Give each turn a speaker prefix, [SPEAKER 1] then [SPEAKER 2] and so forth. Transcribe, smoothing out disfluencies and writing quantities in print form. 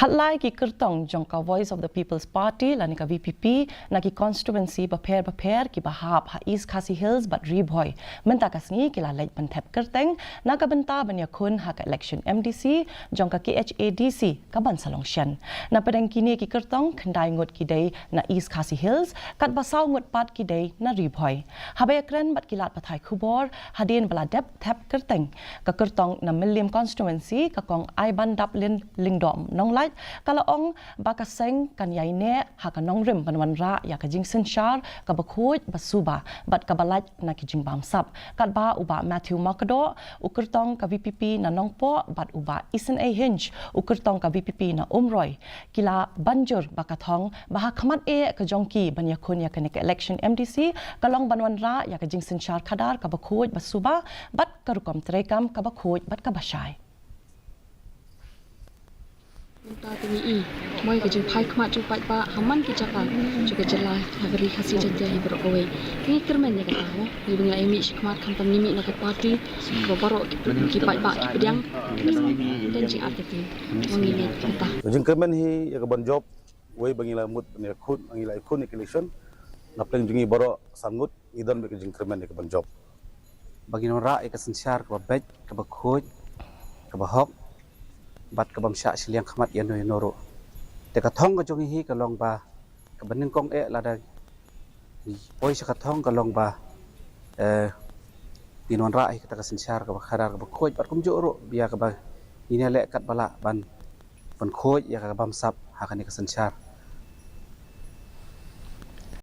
[SPEAKER 1] Khalai ki Kyrtong jong ka Voice of the People's Party lani ka VPP na ki constituency baper ki bahap ha East Khasi Hills but Ribhoi menta kasngi kila lait pan Thep Kyrteng na ka benta ban Iakhun ha ka election MDC jong ka Khadc ka ban salong shen na padang kini ki Kyrtong khandai ngot ki dei na East Khasi Hills kat basau ngot pat ki dei na Ribhoi habaya kren bat kilat pathai khubor hadin bala Thep Kyrteng ka Kyrtong na Milliam constituency ka kong ai ban dap lingdom nong kalau ong bakaseng kan yai ne ha kan nong rim ban wan ra ya ka jing sin shar ka bakhuj basuba bat ka balat na ki jing bam sap kat ba uba Matthew Makado u Kyrtong ka VPP na nong po bat uba isen a hinge u Kyrtong ka VPP na umroy kila banjur bakathong bah khamat e ka jongki ban Iakhun ya ka election MDC kalong ban wan ra ya ka jing sin shar khadar ka bakhuj basuba bat ka rukom trekam ka bakhuj bat ka bashai
[SPEAKER 2] ta tini moi ke jeng phai khma chu pai pa haman ki chaka chu ke jala hagri khasi janja hi bro kowe ni kermen ya kata ho ni bunga emi khmat kham tam nimi na ka party bo baro ki pai pa ki pedang dan ji atati wangi ni kata
[SPEAKER 3] jeng kermen hi ya ka ban job we bangila mut ne khut bangila ikun election na pleng jungi baro sangut idon be ke jeng kermen ka ban job
[SPEAKER 4] bagi nora ka sensyar ka bet ka ba khoj ka ba hok bat ka bam sha siliang khamat yan no noro te ka thong ka jongi hi ka long ba ka banin kong e la da poi sa ka thong ka long ba tinon ra hi ka ta sensyar ka ba kharar ka ba khoj bat kum jo ro bia ka ba ine le kat bala ban khoj ya ka bam sap ha ka ni ka sensyar